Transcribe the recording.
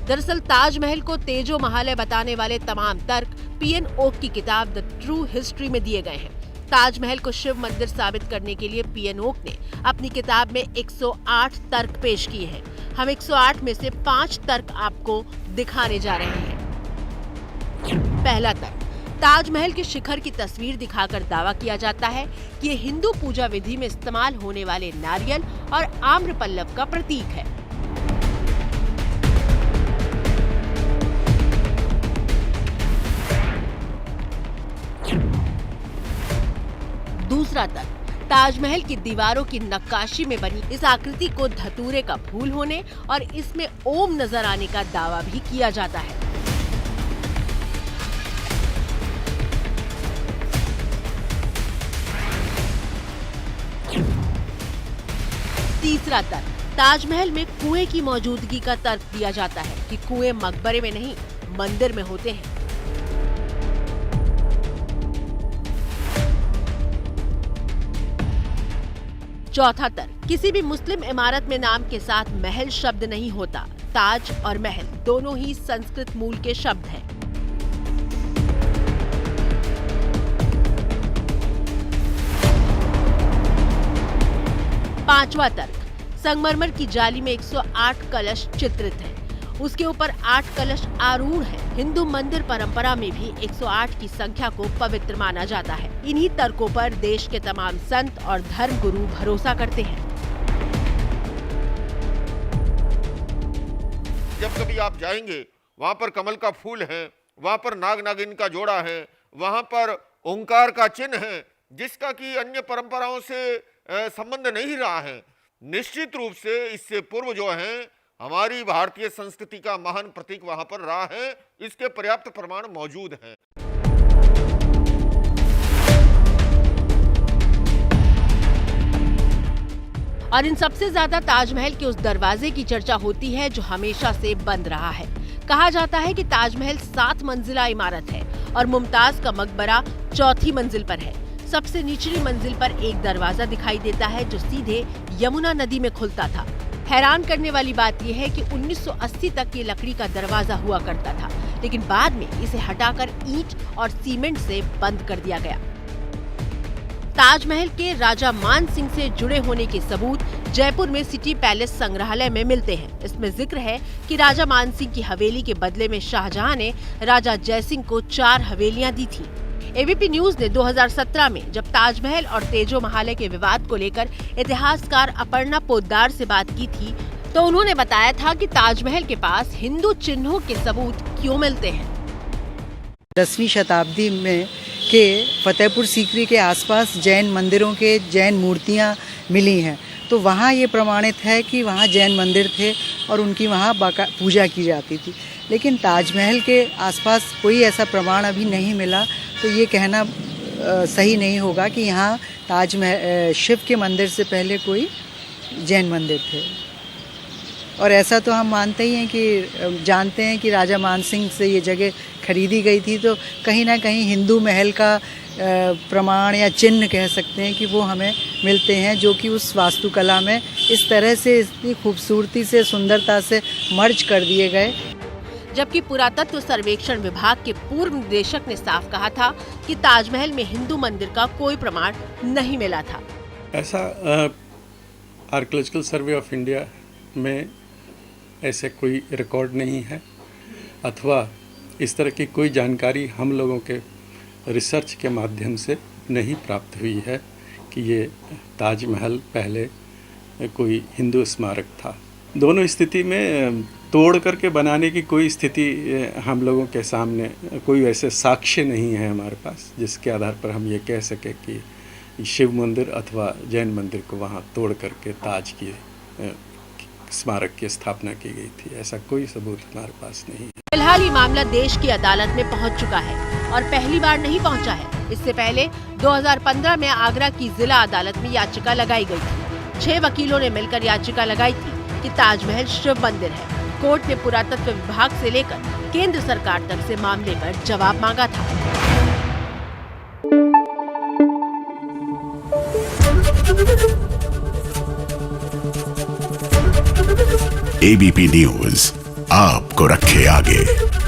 दरअसल ताजमहल को तेजो महालय बताने वाले तमाम तर्क पीएन ओक की किताब द ट्रू हिस्ट्री में दिए गए हैं। ताजमहल को शिव मंदिर साबित करने के लिए पीएन ओक ने अपनी किताब में 108 तर्क पेश किए हैं। हम 108 में से 5 तर्क आपको दिखाने जा रहे हैं। पहला तर्क, ताजमहल के शिखर की तस्वीर दिखाकर दावा किया जाता है कि ये हिंदू पूजा विधि में इस्तेमाल होने वाले नारियल और आम्र पल्लव का प्रतीक है। दूसरा तर्क, ताजमहल की दीवारों की नक्काशी में बनी इस आकृति को धतूरे का फूल होने और इसमें ओम नजर आने का दावा भी किया जाता है। तीसरा तर्क, ताजमहल में कुएं की मौजूदगी का तर्क दिया जाता है कि कुएं मकबरे में नहीं मंदिर में होते हैं। चौथा तर्क, किसी भी मुस्लिम इमारत में नाम के साथ महल शब्द नहीं होता। ताज और महल दोनों ही संस्कृत मूल के शब्द हैं। पांचवा तर्क, संगमरमर की जाली में 108 कलश चित्रित हैं। उसके ऊपर 8 कलश आरूढ़ है। हिंदू मंदिर परंपरा में भी 108 की संख्या को पवित्र माना जाता है। इन्हीं तर्कों पर देश के तमाम संत और धर्म गुरु भरोसा करते हैं। जब कभी आप जाएंगे, वहाँ पर कमल का फूल है, वहाँ पर नाग नागिन का जोड़ा है, वहाँ पर ओंकार का चिन्ह है, जिसका कि अन्य परंपराओं से संबंध नहीं रहा है। निश्चित रूप से इससे पूर्व जो है हमारी भारतीय संस्कृति का महान प्रतीक वहां पर रहा है। इसके पर्याप्त प्रमाण मौजूद हैं। और इन सबसे ज्यादा ताजमहल के उस दरवाजे की चर्चा होती है जो हमेशा से बंद रहा है। कहा जाता है कि ताजमहल 7 मंजिला इमारत है और मुमताज का मकबरा 4थी मंजिल पर है। सबसे निचली मंजिल पर एक दरवाजा दिखाई देता है जो सीधे यमुना नदी में खुलता था। हैरान करने वाली बात यह है कि 1980 तक ये लकड़ी का दरवाजा हुआ करता था, लेकिन बाद में इसे हटाकर ईंट और सीमेंट से बंद कर दिया गया। ताजमहल के राजा मान सिंह से जुड़े होने के सबूत जयपुर में सिटी पैलेस संग्रहालय में मिलते हैं। इसमें जिक्र है कि राजा मान सिंह की हवेली के बदले में शाहजहां ने राजा जयसिंह को 4 हवेलियां दी थी। एबीपी न्यूज ने 2017 में जब ताजमहल और तेजो महालय के विवाद को लेकर इतिहासकार अपर्णा पोद्दार से बात की थी, तो उन्होंने बताया था कि ताजमहल के पास हिंदू चिन्हों के सबूत क्यों मिलते हैं। 10वीं शताब्दी में के फतेहपुर सीकरी के आसपास जैन मंदिरों के जैन मूर्तियां मिली हैं, तो वहाँ ये प्रमाणित है कि वहाँ जैन मंदिर थे और उनकी वहाँ पूजा की जाती थी। लेकिन ताजमहल के आसपास कोई ऐसा प्रमाण अभी नहीं मिला, तो ये कहना सही नहीं होगा कि यहाँ ताजमहल शिव के मंदिर से पहले कोई जैन मंदिर थे। और ऐसा तो हम मानते ही हैं कि जानते हैं कि राजा मान सिंह से ये जगह खरीदी गई थी, तो कहीं ना कहीं हिंदू महल का प्रमाण या चिन्ह कह सकते हैं कि वो हमें मिलते हैं, जो कि उस वास्तुकला में इस तरह से इतनी खूबसूरती से सुंदरता से मर्ज कर दिए गए। जबकि पुरातत्व सर्वेक्षण विभाग के पूर्व निदेशक ने साफ कहा था कि ताजमहल में हिंदू मंदिर का कोई प्रमाण नहीं मिला था। ऐसा आर्कियोलॉजिकल सर्वे ऑफ इंडिया में ऐसे कोई रिकॉर्ड नहीं है, अथवा इस तरह की कोई जानकारी हम लोगों के रिसर्च के माध्यम से नहीं प्राप्त हुई है कि ये ताजमहल पहले कोई हिंदू स्मारक था। दोनों स्थिति में तोड़ करके बनाने की कोई स्थिति हम लोगों के सामने कोई ऐसे साक्ष्य नहीं है हमारे पास जिसके आधार पर हम ये कह सके कि शिव मंदिर अथवा जैन मंदिर को वहाँ तोड़ करके ताज की स्मारक की स्थापना की गई थी। ऐसा कोई सबूत हमारे पास नहीं है। फिलहाल ये मामला देश की अदालत में पहुंच चुका है और पहली बार नहीं पहुंचा है। इससे पहले 2015 में आगरा की जिला अदालत में याचिका लगाई गई थी। 6 वकीलों ने मिलकर याचिका लगाई थी कि ताजमहल शिव मंदिर है। कोर्ट ने पुरातत्व विभाग से लेकर केंद्र सरकार तक से मामले पर जवाब मांगा था। ABP News, आपको रखे आगे।